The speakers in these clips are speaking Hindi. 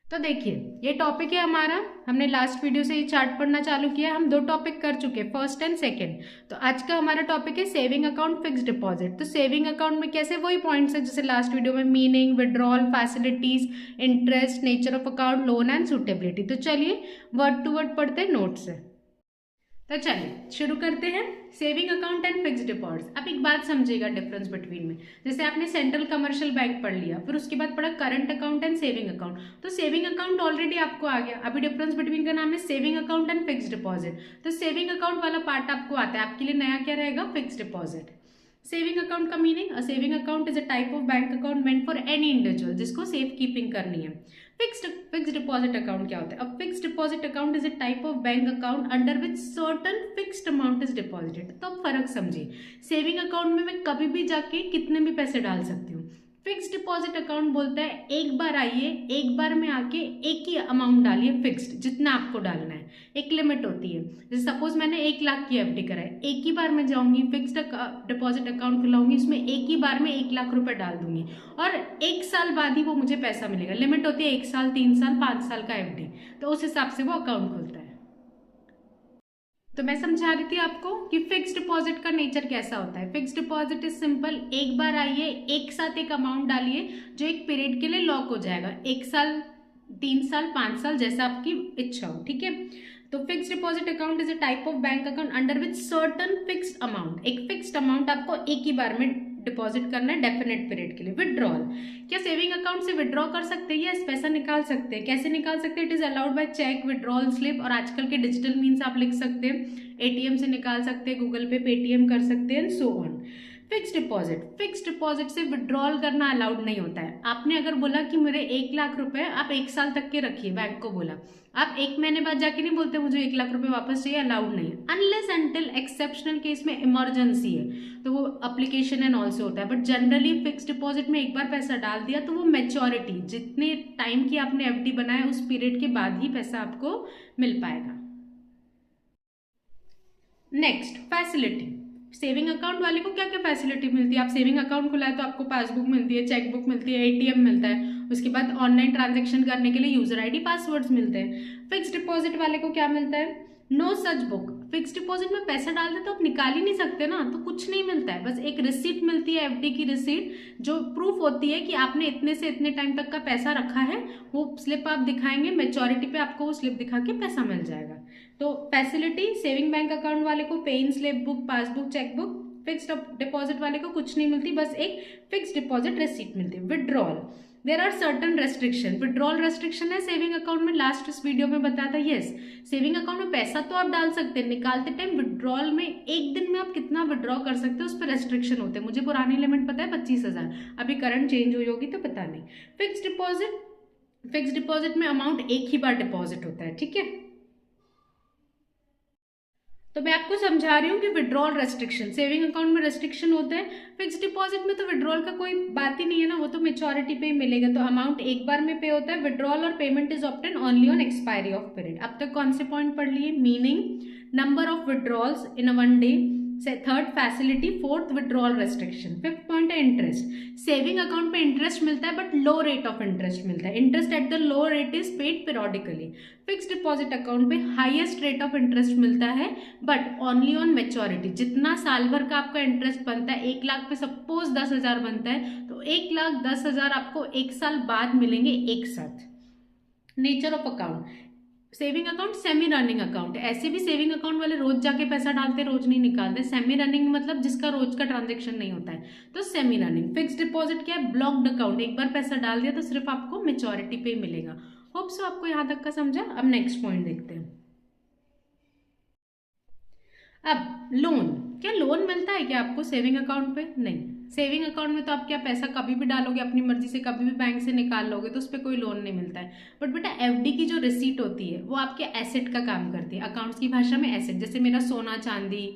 तो देखिए, ये टॉपिक है हमारा। हमने लास्ट वीडियो से ये चार्ट पढ़ना चालू किया। हम दो टॉपिक कर चुके हैं, फर्स्ट एंड सेकंड। तो आज का हमारा टॉपिक है सेविंग अकाउंट, फिक्स डिपॉजिट। तो सेविंग अकाउंट में कैसे वही पॉइंट्स है जैसे लास्ट वीडियो में, meaning, withdrawal, facilities, interest, nature of account, loan and suitability. तो चलिए वर्ड टू वर्ड पढ़ते हैं नोट से। तो चलिए शुरू करते हैं। Saving account and fix deposit. अब एक बात समझिएगा डिफरेंस बिटवीन में। जैसे आपने सेंट्रल कमर्शियल बैंक पढ़ लिया, फिर उसके बाद पढ़ा current account and saving account. तो सेविंग अकाउंट ऑलरेडी आपको आ गया। अभी डिफरेंस बिटवीन का नाम है saving account and fix deposit. तो सेविंग अकाउंट वाला पार्ट आपको आता है, आपके लिए नया क्या रहेगा, फिक्स डिपॉजिट। सेविंग अकाउंट का meaning, a saving account is a type of bank account meant for any individual जिसको सेफ कीपिंग करनी है। फिक्स्ड डिपॉजिट अकाउंट क्या होता है? अब fixed deposit account is a type of bank account under which certain fixed amount is deposited. तो अब फर्क समझिए। सेविंग अकाउंट में मैं कभी भी जाके कितने भी पैसे डाल सकती हूँ। फिक्स्ड डिपॉजिट अकाउंट बोलता है एक बार आइए, एक बार में आके एक ही अमाउंट डालिए, फिक्स्ड जितना आपको डालना है। एक लिमिट होती है। जैसे सपोज मैंने 1 लाख की एफडी करा है, एक ही बार में जाऊंगी फिक्स्ड डिपॉजिट अकाउंट खुलाऊंगी, उसमें एक ही बार में 1 लाख रुपए डाल दूंगी और 1 साल बाद ही वो मुझे पैसा मिलेगा। लिमिट होती है 1 साल, 3 साल, 5 साल का एफडी। तो उस हिसाब से वो अकाउंट खुलता है। तो मैं समझा रही थी आपको कि फिक्स्ड डिपॉजिट का नेचर कैसा होता है। फिक्स्ड डिपॉजिट इज सिंपल, एक बार आइए, एक साथ एक अमाउंट डालिए जो एक पीरियड के लिए लॉक हो जाएगा। 1 साल, 3 साल, 5 साल, जैसा आपकी इच्छा हो, ठीक है। तो fixed deposit account is a type of bank account under which certain fixed amount, एक फिक्स्ड अमाउंट आपको एक ही बार में डिपॉजिट करना है डेफिनेट पीरियड के लिए। विड्रॉल, क्या सेविंग अकाउंट से विड्रॉ कर सकते हैं? यस, पैसा निकाल सकते हैं। कैसे निकाल सकते हैं? It is allowed by cheque, withdrawal slip, और आजकल के डिजिटल मीन्स आप लिख सकते हैं। एटीएम से निकाल सकते हैं, गूगल पे, पेटीएम कर सकते हैं, सो ऑन। फिक्स्ड डिपॉजिट से विड्रॉल करना अलाउड नहीं होता है। आपने अगर बोला कि मेरे 1 लाख रुपए आप 1 साल तक के रखिए, बैंक को बोला, आप 1 महीने बाद जाके नहीं बोलते मुझे 1 लाख रुपए वापस चाहिए, अलाउड नहीं है। अनलेस एंटिल एक्सेप्शनल केस में इमरजेंसी है तो वो अप्लीकेशन एंड ऑल्सो होता है। बट जनरली फिक्स्ड डिपॉजिट में एक बार पैसा डाल दिया तो वो मेच्योरिटी, जितने टाइम की आपने एफडी बनाया उस पीरियड के बाद ही पैसा आपको मिल पाएगा। Next, facility. सेविंग अकाउंट वाले को क्या क्या फैसिलिटी मिलती है? आप सेविंग अकाउंट खुलाए तो आपको पासबुक मिलती है, चेकबुक मिलती है, एटीएम मिलता है, उसके बाद ऑनलाइन ट्रांजेक्शन करने के लिए यूजर आईडी, पासवर्ड्स मिलते हैं। फिक्स्ड डिपॉजिट वाले को क्या मिलता है? No such book. Fixed deposit में पैसा डालते तो आप निकाल ही नहीं सकते ना, तो कुछ नहीं मिलता है। बस एक रिसीट मिलती है, एफडी की रिसीट, जो प्रूफ होती है कि आपने इतने से इतने टाइम तक का पैसा रखा है। वो स्लिप आप दिखाएंगे, मेच्योरिटी पे आपको वो स्लिप दिखा के पैसा मिल जाएगा। तो फैसिलिटी, सेविंग बैंक अकाउंट वाले को pay in slip, book, passbook, chequebook. Fixed deposit वाले को कुछ नहीं मिलती, बस एक फिक्स्ड डिपॉजिट रिसीट मिलती है। Withdrawal, there are certain restriction. Withdrawal restriction है सेविंग अकाउंट में, लास्ट इस वीडियो में बताया था। यस, सेविंग अकाउंट में पैसा तो आप डाल सकते हैं, निकालते टाइम विड्रॉल में एक दिन में आप कितना विड्रॉ कर सकते हैं उस पर रेस्ट्रिक्शन होते हैं। मुझे पुरानी लिमिट पता है 25,000, अभी करंट चेंज हुई होगी तो पता नहीं। फिक्स्ड डिपॉजिट में अमाउंट एक ही बार डिपॉजिट होता है, ठीक है। तो मैं आपको समझा रही हूँ कि विड्रॉल रेस्ट्रिक्शन, सेविंग अकाउंट में रेस्ट्रिक्शन होते हैं, फिक्स्ड डिपॉजिट में तो विड्रॉल का कोई बात ही नहीं है ना, वो तो मेच्योरिटी पे ही मिलेगा। तो अमाउंट एक बार में पे होता है। विड्रॉल और payment is obtain only on expiry of period. अब तक कौन से पॉइंट पढ़ लिए? Meaning, number of withdrawals in a 1 day, third facility, fourth withdrawal restriction, fifth point है इंटरेस्ट। सेविंग अकाउंट पे इंटरेस्ट मिलता है but low rate of interest मिलता है। Interest at the low rate is paid periodically. Fixed deposit account पे हाईएस्ट रेट ऑफ इंटरेस्ट मिलता है बट ओनली ऑन मेच्योरिटी। जितना साल भर का आपका इंटरेस्ट बनता है, 1 लाख पे सपोज 10,000 बनता है तो 1,10,000 आपको 1 साल बाद मिलेंगे एक साथ। Nature of account, saving account semi running account है। ऐसे भी सेविंग अकाउंट वाले रोज जाके पैसा डालते, रोज नहीं निकालते। सेमी रनिंग मतलब जिसका रोज का ट्रांजेक्शन नहीं होता है, तो सेमी रनिंग। फिक्स्ड डिपॉजिट क्या है? ब्लॉक्ड अकाउंट, एक बार पैसा डाल दिया तो सिर्फ आपको मेच्योरिटी पे मिलेगा। होप सो आपको यहां तक का समझा। अब नेक्स्ट पॉइंट देखते हैं। अब लोन, क्या लोन मिलता है क्या आपको सेविंग अकाउंट पे? नहीं। सेविंग अकाउंट में तो आप क्या पैसा कभी भी डालोगे अपनी मर्जी से, कभी भी बैंक से निकाल लोगे, तो उस पर कोई लोन नहीं मिलता है। बट बेटा एफडी की जो रिसीट होती है वो आपके एसेट का काम करती है। अकाउंट्स की भाषा में एसेट, जैसे मेरा सोना चांदी,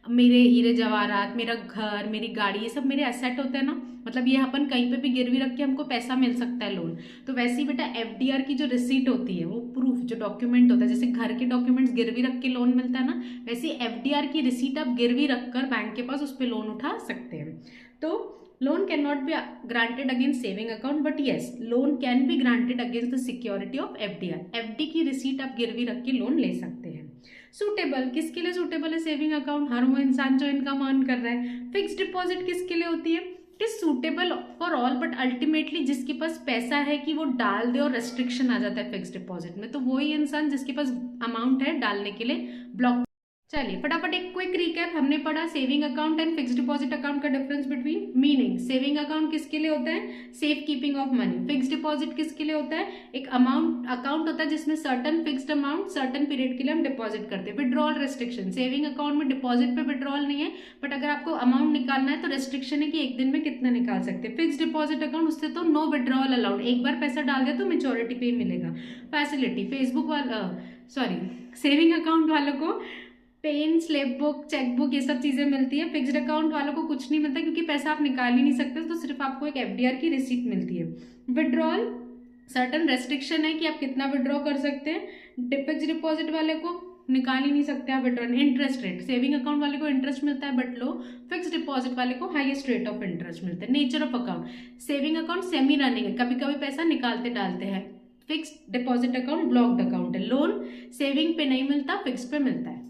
मेरे हीरे जवाहरात, मेरा घर, मेरी गाड़ी, ये सब मेरे एसेट होते हैं ना। मतलब ये अपन कहीं पे भी गिरवी रख के हमको पैसा मिल सकता है लोन। तो वैसे ही बेटा एफडीआर की जो रिसीट होती है, वो प्रूफ, जो डॉक्यूमेंट होता है, जैसे घर के डॉक्यूमेंट्स गिरवी रख के लोन मिलता है ना, वैसे एफडीआर की रिसीट आप गिरवी रखकर बैंक के पास उस पर लोन उठा सकते हैं। तो loan can not be granted against saving account, but yes loan can be granted against the security of FDR. FD की रिसीट आप गिरवी रख के लोन ले सकते हैं। सूटेबल किसके लिए सूटेबल है सेविंग अकाउंट? हर वो इंसान जो इनकम अर्न कर रहा है। फिक्स डिपॉजिट किसके लिए होती है? It is suitable for all, but ultimately जिसके पास पैसा है कि वो डाल दे और रेस्ट्रिक्शन आ जाता है फिक्स डिपॉजिट में, तो वही इंसान जिसके पास अमाउंट है डालने के लिए ब्लॉक। चलिए फटाफट एक क्विक रिकैप। हमने पढ़ा saving account and fix deposit account का difference between. Meaning saving account किसके लिए होता है? Safe keeping of money. Fix deposit किसके लिए होता है? एक अमाउंट अकाउंट होता है जिसमें certain fixed amount certain period के लिए हम डिपॉजिट करते हैं। विड्रॉल रेस्ट्रिक्शन, सेविंग अकाउंट में डिपॉजिट पे विड्रॉल नहीं है, बट अगर आपको अमाउंट निकालना है तो रेस्ट्रिक्शन है कि एक दिन में कितना निकाल सकते हैं। फिक्स डिपॉजिट अकाउंट उससे तो नो विड्रॉल अलाउड, एक बार पैसा डाल दिया तो मेच्योरिटी पे ही मिलेगा। फैसिलिटी फेसबुक वाला सेविंग अकाउंट वालों को पेन, स्लिप बुक, चेकबुक ये सब चीज़ें मिलती है। फिक्स्ड अकाउंट वालों को कुछ नहीं मिलता क्योंकि पैसा आप निकाल ही नहीं सकते, तो सिर्फ आपको एक एफडीआर की रिसीट मिलती है। विड्रॉल सर्टन रेस्ट्रिक्शन है कि आप कितना विड्रॉ कर सकते हैं। फिक्स्ड डिपॉजिट वाले को निकाल ही नहीं सकते आप withdraw. Interest rate saving account वाले को इंटरेस्ट मिलता है बट लो, फिक्स्ड डिपॉजिट वाले को हाईएस्ट रेट ऑफ इंटरेस्ट मिलता है। Nature of account saving account semi running है, कभी कभी पैसा निकालते डालते हैं। Fixed deposit account blocked account है। लोन सेविंग पे नहीं मिलता, फिक्स पे मिलता है।